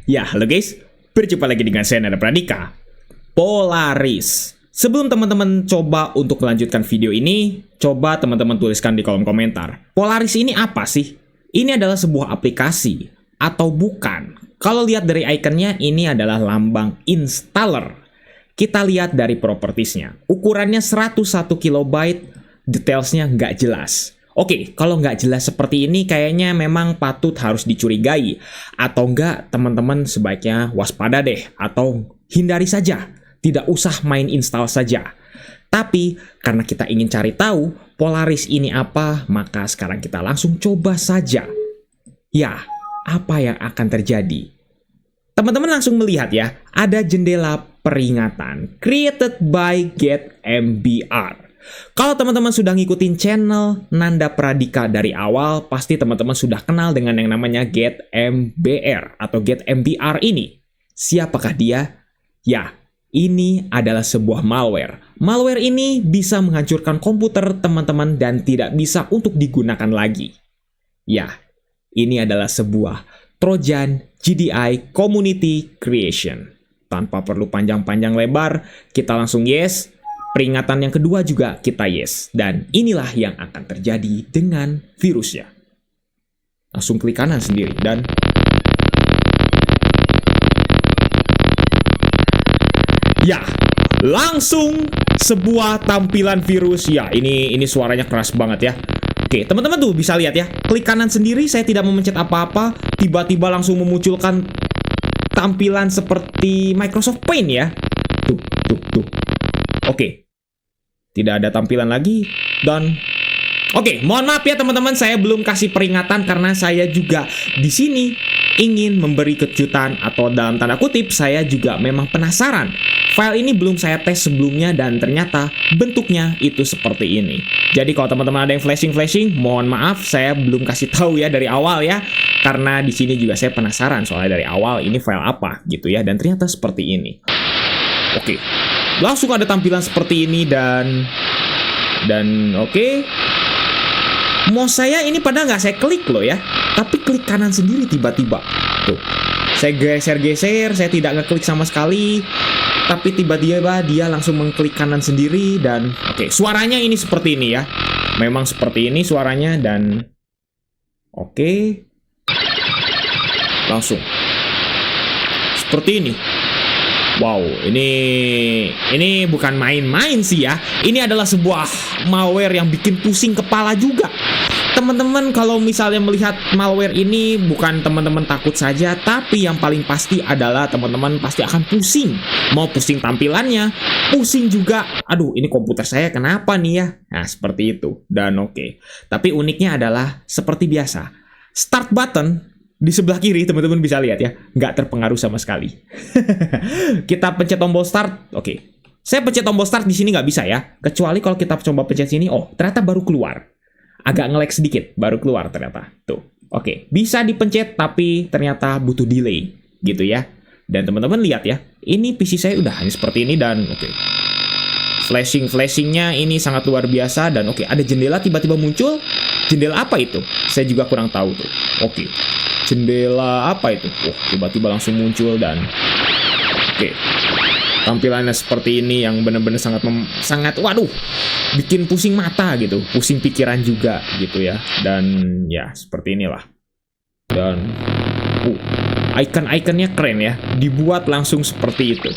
Ya, halo guys. Berjumpa lagi dengan saya Nanda Pradika. Polaris. Sebelum teman-teman coba untuk melanjutkan video ini, coba teman-teman tuliskan di kolom komentar. Polaris ini apa sih? Ini adalah sebuah aplikasi atau bukan? Kalau lihat dari ikonnya, ini adalah lambang installer. Kita lihat dari propertiesnya. Ukurannya 101 KB, detailsnya nggak jelas. Oke, kalau nggak jelas seperti ini, kayaknya memang patut harus dicurigai. Atau nggak, teman-teman sebaiknya waspada deh. Atau hindari saja. Tidak usah main install saja. Tapi, karena kita ingin cari tahu Polaris ini apa, maka sekarang kita langsung coba saja. Ya, apa yang akan terjadi? Teman-teman langsung melihat ya, ada jendela peringatan. Created by GetMBR. Kalau teman-teman sudah ngikutin channel Nanda Pradika dari awal, pasti teman-teman sudah kenal dengan yang namanya GetMBR atau GetMBR ini. Siapakah dia? Ya, ini adalah sebuah malware. Malware ini bisa menghancurkan komputer teman-teman dan tidak bisa untuk digunakan lagi. Ya, ini adalah sebuah Trojan GDI Community Creation. Tanpa perlu panjang-panjang lebar, kita langsung yes. Peringatan yang kedua juga kita yes. Dan inilah yang akan terjadi dengan virusnya. Langsung klik kanan sendiri dan ya, langsung sebuah tampilan virus. Ya, ini suaranya keras banget ya. Oke, teman-teman tuh bisa lihat ya. Klik kanan sendiri, saya tidak memencet apa-apa, tiba-tiba langsung memunculkan tampilan seperti Microsoft Paint ya. Tuh. Oke. Tidak ada tampilan lagi dan oke, mohon maaf ya teman-teman, saya belum kasih peringatan karena saya juga di sini ingin memberi kejutan atau dalam tanda kutip saya juga memang penasaran. File ini belum saya tes sebelumnya dan ternyata bentuknya itu seperti ini. Jadi kalau teman-teman ada yang flashing, mohon maaf saya belum kasih tahu ya dari awal ya. Karena di sini juga saya penasaran soalnya dari awal ini file apa gitu ya, dan ternyata seperti ini. Oke. Langsung ada tampilan seperti ini dan oke. Mouse saya ini padahal nggak saya klik loh ya, tapi klik kanan sendiri tiba-tiba. Tuh, saya geser-geser, saya tidak ngeklik sama sekali, tapi tiba-tiba dia langsung mengklik kanan sendiri dan oke. Suaranya ini seperti ini ya, memang seperti ini suaranya dan oke. Langsung seperti ini. Wow, ini bukan main-main sih ya. Ini adalah sebuah malware yang bikin pusing kepala juga. Teman-teman kalau misalnya melihat malware ini, bukan teman-teman takut saja, tapi yang paling pasti adalah teman-teman pasti akan pusing. Mau pusing tampilannya, pusing juga. Aduh, ini komputer saya kenapa nih ya? Nah, seperti itu. Dan oke. Tapi uniknya adalah seperti biasa. Start button di sebelah kiri, teman-teman bisa lihat ya, nggak terpengaruh sama sekali. Kita pencet tombol start, oke. Saya pencet tombol start di sini nggak bisa ya, kecuali kalau kita coba pencet sini, oh ternyata baru keluar. Agak nge-lag sedikit, baru keluar ternyata. Tuh, oke. Bisa dipencet, tapi ternyata butuh delay, gitu ya. Dan teman-teman lihat ya, ini PC saya udah hanya seperti ini dan oke. Flashingnya ini sangat luar biasa dan oke, ada jendela tiba-tiba muncul. Jendela apa itu? Saya juga kurang tahu tuh. Oke. Jendela apa itu? Oh, tiba-tiba langsung muncul dan oke. Tampilannya seperti ini yang benar-benar sangat waduh, bikin pusing mata gitu, pusing pikiran juga gitu ya. Dan ya, seperti inilah. Dan icon-iconnya keren ya, dibuat langsung seperti itu.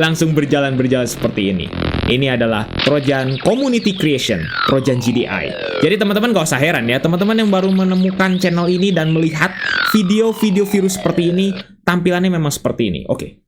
Langsung berjalan seperti ini. Ini adalah Trojan Community Creation, Trojan GDI. Jadi teman-teman gak usah heran ya, teman-teman yang baru menemukan channel ini dan melihat video-video virus seperti ini, tampilannya memang seperti ini. Oke.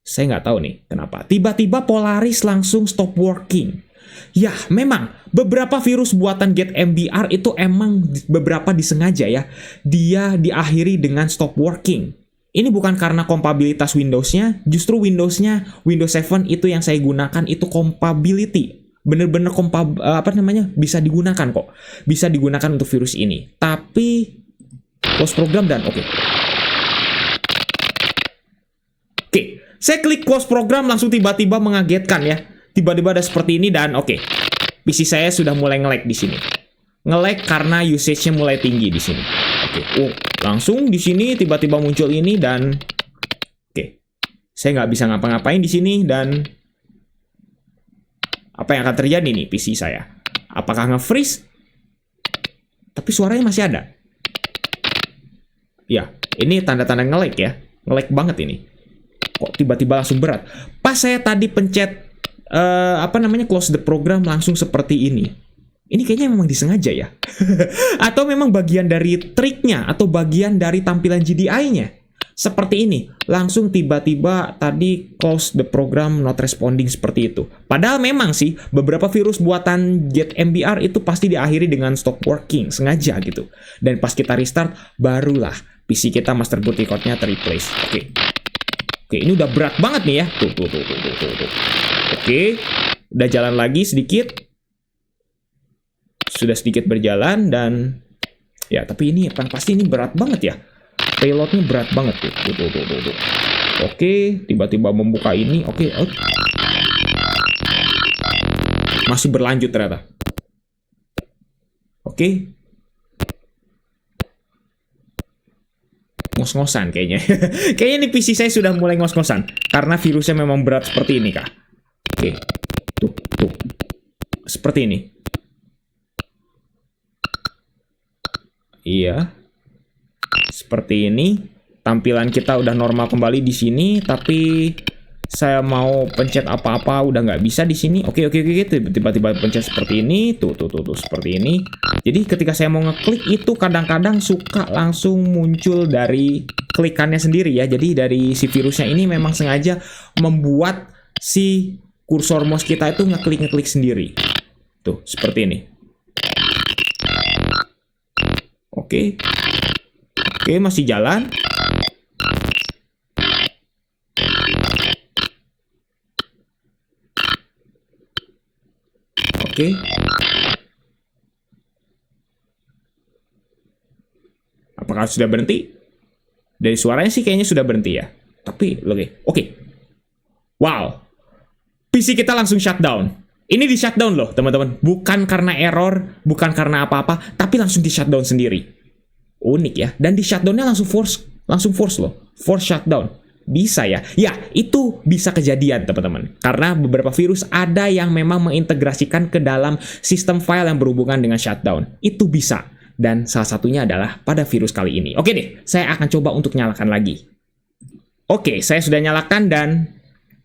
Saya nggak tahu nih kenapa. Tiba-tiba Polaris langsung stop working. Ya, memang beberapa virus buatan GetMBR itu emang beberapa disengaja ya. Dia diakhiri dengan stop working. Ini bukan karena kompabilitas Windows-nya, justru Windows-nya, Windows 7 itu yang saya gunakan itu compatibility. Bener-bener bisa digunakan kok. Bisa digunakan untuk virus ini. Tapi close program dan oke. Oke, saya klik close program langsung tiba-tiba mengagetkan ya. Tiba-tiba ada seperti ini dan oke. PC saya sudah mulai nge-lag di sini. Nge-lag karena usage-nya mulai tinggi di sini. Oke. Oke, langsung di sini tiba-tiba muncul ini dan oke, saya nggak bisa ngapa-ngapain di sini dan apa yang akan terjadi nih PC saya? Apakah nge-freeze? Tapi suaranya masih ada. Ya, ini tanda-tanda nge-lag ya. Nge-lag banget ini. Kok tiba-tiba langsung berat? Pas saya tadi pencet close the program langsung seperti ini. Ini kayaknya memang disengaja ya. Atau memang bagian dari triknya atau bagian dari tampilan GDI-nya. Seperti ini, langsung tiba-tiba tadi close the program not responding seperti itu. Padahal memang sih, beberapa virus buatan GetMBR itu pasti diakhiri dengan stop working, sengaja gitu. Dan pas kita restart, barulah PC kita master boot record-nya terreplace. Oke, ini udah berat banget nih ya. Tuh. Oke, udah jalan lagi sedikit. Sudah sedikit berjalan dan ya, tapi ini pasti ini berat banget ya. Payloadnya berat banget tuh. Oke, tiba-tiba membuka ini. Oke. Masih berlanjut ternyata. Oke. Ngos-ngosan kayaknya. Kayaknya nih PC saya sudah mulai ngos-ngosan karena virusnya memang berat seperti ini kah. Oke. Tuh. Seperti ini. Iya. Seperti ini, tampilan kita udah normal kembali di sini, tapi saya mau pencet apa-apa udah nggak bisa di sini. Oke, tiba-tiba pencet seperti ini, tuh, seperti ini. Jadi ketika saya mau ngeklik itu kadang-kadang suka langsung muncul dari klikannya sendiri ya. Jadi dari si virusnya ini memang sengaja membuat si kursor mouse kita itu ngeklik sendiri. Tuh, seperti ini. Oke, masih jalan. Oke. Apakah sudah berhenti? Dari suaranya sih kayaknya sudah berhenti ya. Tapi, oke. Wow. PC kita langsung shutdown. Ini di shutdown loh, teman-teman. Bukan karena error, bukan karena apa-apa, tapi langsung di shutdown sendiri. Unik ya. Dan di shutdownnya langsung force loh. Force shutdown. Bisa ya. Ya, itu bisa kejadian teman-teman. Karena beberapa virus ada yang memang mengintegrasikan ke dalam sistem file yang berhubungan dengan shutdown. Itu bisa. Dan salah satunya adalah pada virus kali ini. Oke deh, saya akan coba untuk nyalakan lagi. Oke, saya sudah nyalakan dan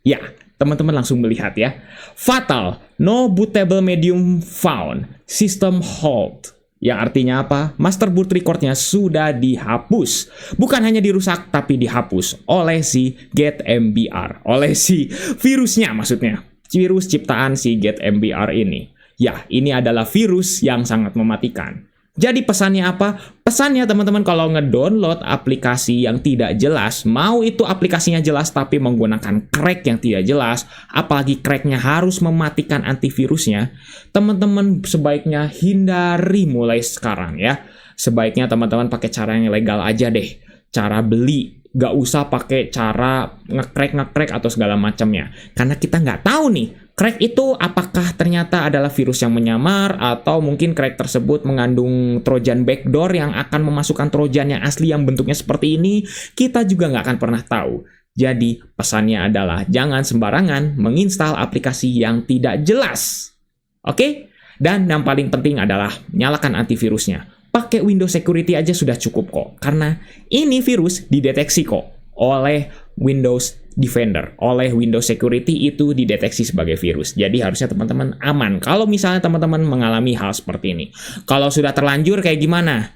ya, teman-teman langsung melihat ya. Fatal, no bootable medium found, system halt. Yang artinya apa? Master boot record-nya sudah dihapus. Bukan hanya dirusak, tapi dihapus oleh si GetMBR. Oleh si virusnya maksudnya. Virus ciptaan si GetMBR ini. Ya, ini adalah virus yang sangat mematikan. Jadi pesannya apa? Pesannya teman-teman kalau ngedownload aplikasi yang tidak jelas, mau itu aplikasinya jelas tapi menggunakan crack yang tidak jelas, apalagi cracknya harus mematikan antivirusnya, teman-teman sebaiknya hindari mulai sekarang ya. Sebaiknya teman-teman pakai cara yang legal aja deh. Cara beli. Gak usah pakai cara nge-crack atau segala macamnya. Karena kita nggak tahu nih, crack itu apakah ternyata adalah virus yang menyamar atau mungkin crack tersebut mengandung trojan backdoor yang akan memasukkan trojan yang asli yang bentuknya seperti ini. Kita juga nggak akan pernah tahu. Jadi pesannya adalah jangan sembarangan menginstal aplikasi yang tidak jelas. Oke? Dan yang paling penting adalah nyalakan antivirusnya. Pakai Windows Security aja sudah cukup kok. Karena ini virus dideteksi kok oleh Windows Defender. Oleh Windows Security itu dideteksi sebagai virus. Jadi harusnya teman-teman aman. Kalau misalnya teman-teman mengalami hal seperti ini. Kalau sudah terlanjur kayak gimana?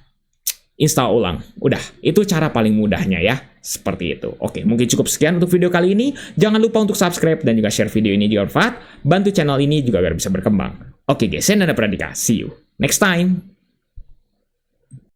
Install ulang. Udah, itu cara paling mudahnya ya. Seperti itu. Oke, mungkin cukup sekian untuk video kali ini. Jangan lupa untuk subscribe dan juga share video ini di bermanfaat. Bantu channel ini juga biar bisa berkembang. Oke guys, saya Nanda Pradika. See you next time.